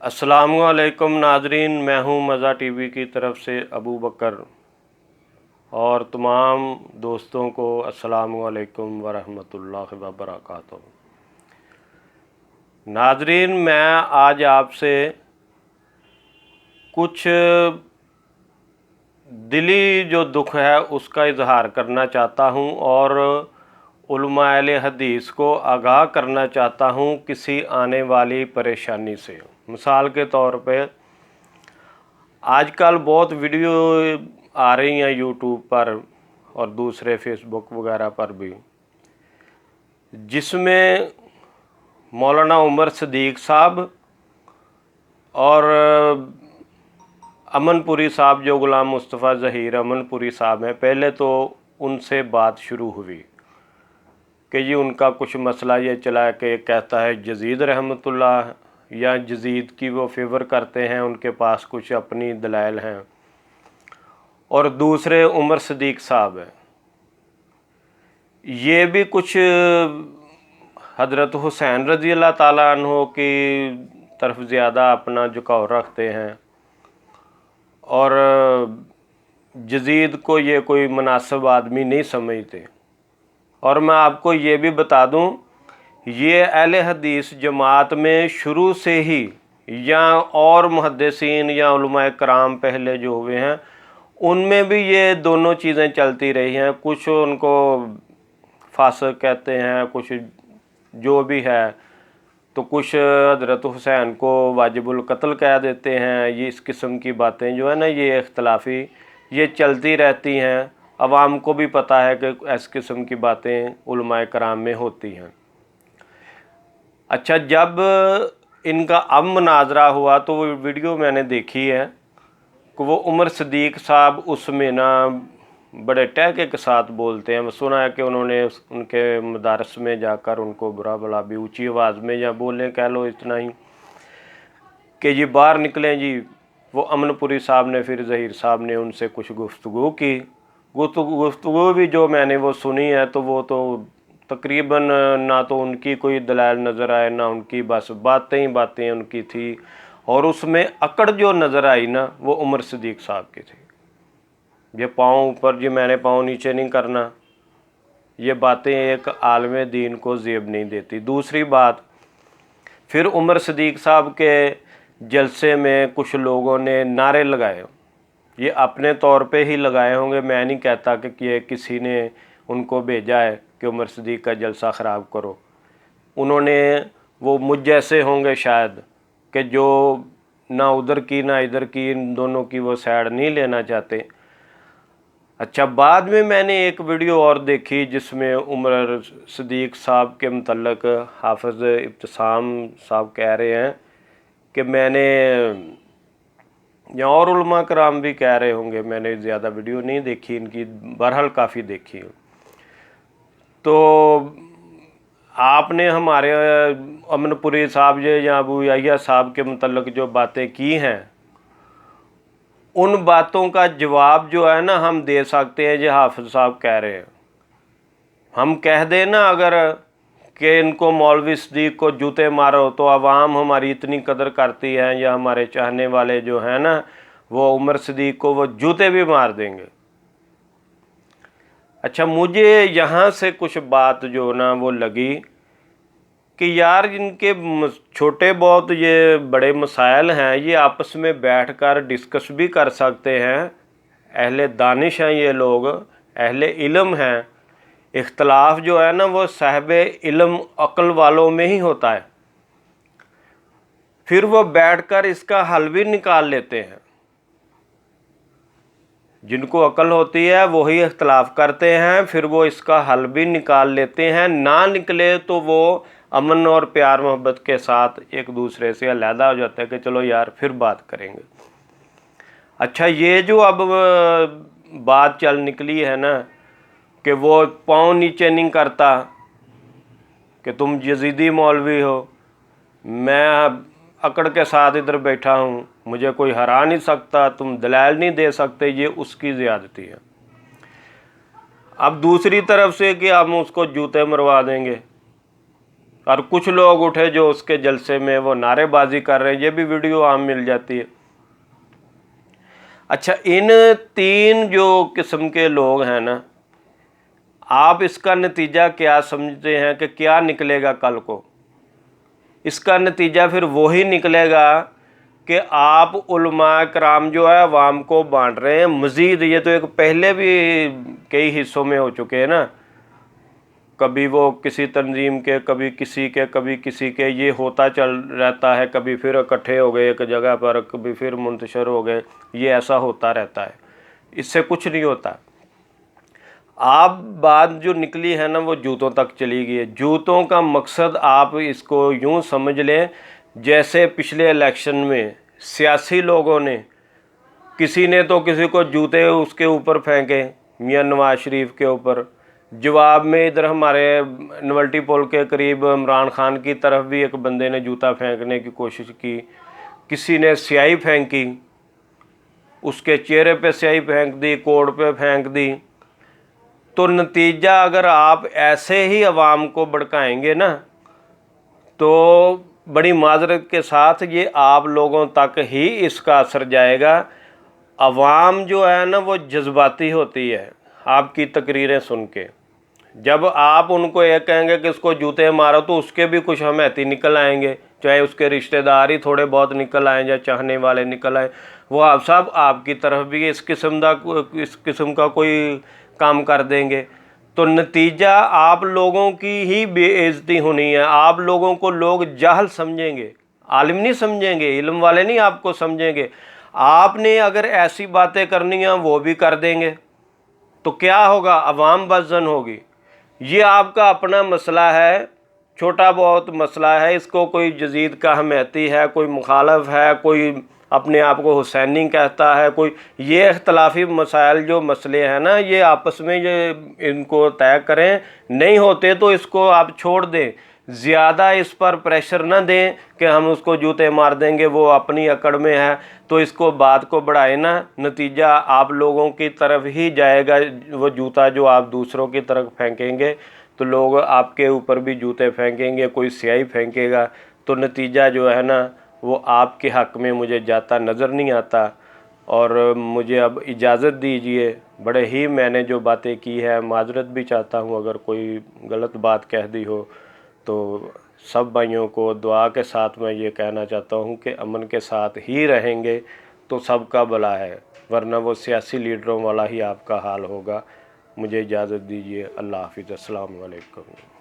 अस्सलाम वालेकुम नाजरीन, मैं हूं मज़ा टीवी की तरफ से अबू बकर और तमाम दोस्तों को अस्सलाम वालेकुम वरहमतुल्लाहि वबरकातुहू। नाजरीन, मैं आज आपसे कुछ दिली जो दुख है उसका इजहार करना चाहता हूं और उलमा अहले हदीस को आगाह करना चाहता हूं किसी आने वाली परेशानी से। मिसाल के तौर पे आजकल बहुत वीडियो आ रही हैं यूट्यूब पर और दूसरे फेसबुक वगैरह पर भी, जिसमें मौलाना उमर सदीक साहब और अमनपुरी साहब, जो गुलाम मुस्तफ़ा ज़हीर अमनपुरी साहब हैं, पहले तो उनसे बात शुरू हुई कि जी उनका कुछ मसला ये चला कि कहता है यजीद रहमतुल्लाह या यजीद की वो फेवर करते हैं, उनके पास कुछ अपनी दलाइल हैं, और दूसरे उमर सदीक साहब हैं, ये भी कुछ हज़रत हुसैन रज़ी अल्लाह ताला अन्हो की तरफ ज़्यादा अपना झुकाव रखते हैं और यजीद को ये कोई मुनासिब आदमी नहीं समझते। और मैं आपको ये भी बता दूं, ये अहले हदीस जमात में शुरू से ही या और मुहद्दिसीन या उलमाए कराम पहले जो हुए हैं उनमें भी ये दोनों चीज़ें चलती रही हैं। कुछ उनको फासिक कहते हैं, कुछ जो भी है, तो कुछ हज़रत हुसैन को वाजिबुल कत्ल कह देते हैं। ये इस किस्म की बातें जो है ना, ये इख्तलाफी ये चलती रहती हैं। अवाम को भी पता है कि इस किस्म की बातें उलमाए कराम में होती हैं। अच्छा, जब इनका अब मुनाजरा हुआ तो वो वीडियो मैंने देखी है कि वो उमर सदीक साहब उसमें ना बड़े टहके के साथ बोलते हैं। सुना है कि उन्होंने उनके मदारस में जाकर उनको बुरा भला भी ऊंची आवाज़ में या बोलें, कह लो इतना ही कि जी बाहर निकलें जी। वो अमनपुरी साहब ने, फिर ज़हीर साहब ने उनसे कुछ गुफ्तगू की। गुफ्तगू भी जो मैंने वो सुनी है तो वो तो तकरीबन ना तो उनकी कोई दलाइल नज़र आए, ना उनकी बस बातें ही बातें उनकी थी। और उसमें अकड़ जो नज़र आई ना, वो उमर सदीक साहब की थी। ये पाँव ऊपर जी, मैंने पाँव नीचे नहीं करना, ये बातें एक आलम दीन को ज़ेब नहीं देती। दूसरी बात, फिर उमर सदीक साहब के जलसे में कुछ लोगों ने नारे लगाए। ये अपने तौर पे ही लगाए होंगे, मैं नहीं कहता कि ये किसी ने उनको भेजा है कि उमर सदीक का जलसा ख़राब करो। उन्होंने, वो मुझ जैसे होंगे शायद कि जो ना उधर की ना इधर की, इन दोनों की वो साइड नहीं लेना चाहते। अच्छा, बाद में मैंने एक वीडियो और देखी जिसमें उमर सदीक साहब के मुतल्लक हाफिज़ इब्तिसाम साहब कह रहे हैं कि मैंने, या और उलमा कराम भी कह रहे होंगे, मैंने ज़्यादा वीडियो नहीं देखी इनकी, बहरहाल काफ़ी देखी। तो आपने हमारे अमनपुरी साहब या अबू याहिया साहब के मुतल्लक जो बातें की हैं, उन बातों का जवाब जो है ना हम दे सकते हैं। जो हाफिज़ साहब कह रहे हैं, हम कह दें ना अगर कि इनको मौलवी सदीक को जूते मारो, तो आवाम हमारी इतनी कदर करती है, या हमारे चाहने वाले जो हैं ना, वो उमर सदीक को वो जूते भी मार देंगे। अच्छा, मुझे यहाँ से कुछ बात जो ना वो लगी कि यार इनके छोटे बहुत ये बड़े मसाइल हैं, ये आपस में बैठकर डिस्कस भी कर सकते हैं। अहले दानिश हैं ये लोग, अहले इल्म हैं। इख्तलाफ जो है ना वो साहिबे इल्म अक्ल वालों में ही होता है। फिर वो बैठकर इसका हल भी निकाल लेते हैं। जिनको अक्ल होती है वही इख्तलाफ करते हैं, फिर वो इसका हल भी निकाल लेते हैं। ना निकले तो वो अमन और प्यार मोहब्बत के साथ एक दूसरे से अलहदा हो जाता है कि चलो यार फिर बात करेंगे। अच्छा, ये जो अब बात चल निकली है ना कि वो पाँव नीचे नहीं करता कि तुम यजीदी मौलवी हो, मैं अकड़ के साथ इधर बैठा हूँ, मुझे कोई हरा नहीं सकता, तुम दलाइल नहीं दे सकते, ये उसकी ज़्यादती है। अब दूसरी तरफ से कि हम उसको जूते मरवा देंगे, और कुछ लोग उठे जो उसके जलसे में वो नारेबाजी कर रहे हैं, ये भी वीडियो आम मिल जाती है। अच्छा, इन 3 जो किस्म के लोग हैं ना, आप इसका नतीजा क्या समझते हैं कि क्या निकलेगा कल को? इसका नतीजा फिर वही निकलेगा कि आप उलमा कराम जो है अवाम को बांट रहे हैं मज़ीद। ये तो एक पहले भी कई हिस्सों में हो चुके हैं ना, कभी वो किसी तंजीम के, कभी किसी के, कभी किसी के, ये होता चल रहता है। कभी फिर इकट्ठे हो गए एक जगह पर, कभी फिर मुंतशर हो गए, ये ऐसा होता रहता है। इससे कुछ नहीं होता। आप बात जो निकली है ना वो जूतों तक चली गई है। जूतों का मकसद आप इसको यूँ समझ लें, जैसे पिछले इलेक्शन में सियासी लोगों ने, किसी ने तो किसी को जूते उसके ऊपर फेंके, मियां नवाज शरीफ के ऊपर। जवाब में इधर हमारे नवल्टी पुल के करीब इमरान खान की तरफ भी एक बंदे ने जूता फेंकने की कोशिश की। किसी ने स्याही फेंकी, उसके चेहरे पे स्याही फेंक दी, कोट पे फेंक दी। तो नतीजा अगर आप ऐसे ही अवाम को भड़काएंगे ना, तो बड़ी माजरत के साथ ये आप लोगों तक ही इसका असर जाएगा। अवाम जो है ना वो जज्बाती होती है आपकी तकरीरें सुन के। जब आप उनको ये कहेंगे कि इसको जूते मारो, तो उसके भी कुछ हमेती निकल आएंगे, चाहे उसके रिश्तेदार ही थोड़े बहुत निकल आएँ या चाहने वाले निकल आए, वो आप सब आपकी तरफ भी इस किस्म का कोई काम कर देंगे। तो नतीजा आप लोगों की ही बेइज्जती होनी है। आप लोगों को लोग जाहल समझेंगे, आलिम नहीं समझेंगे, इल्म वाले नहीं आपको समझेंगे। आपने अगर ऐसी बातें करनी हैं वो भी कर देंगे, तो क्या होगा? अवाम बदजन होगी। ये आपका अपना मसला है, छोटा बहुत मसला है। इसको कोई जदीद का हमेती है, कोई मुखालफ है, कोई अपने आप को हुसैनी कहता है, कोई ये इख्तलाफी मसाइल जो मसले हैं ना, ये आपस में ये इनको तय करें। नहीं होते तो इसको आप छोड़ दें, ज़्यादा इस पर प्रेशर ना दें कि हम उसको जूते मार देंगे, वो अपनी अकड़ में है। तो इसको बात को बढ़ाए ना, नतीजा आप लोगों की तरफ ही जाएगा। वो जूता जो आप दूसरों की तरफ फेंकेंगे तो लोग आपके ऊपर भी जूते फेंकेंगे, कोई स्याही फेंकेगा। तो नतीजा जो है ना वो आपके हक़ में मुझे जाता नज़र नहीं आता। और मुझे अब इजाज़त दीजिए। बड़े ही मैंने जो बातें की है, माजरत भी चाहता हूँ अगर कोई गलत बात कह दी हो। तो सब भाइयों को दुआ के साथ मैं ये कहना चाहता हूँ कि अमन के साथ ही रहेंगे तो सबका भला है, वरना वो सियासी लीडरों वाला ही आपका हाल होगा। मुझे इजाज़त दीजिए। अल्लाह हाफ़िज़। अस्सलाम वालेकुम।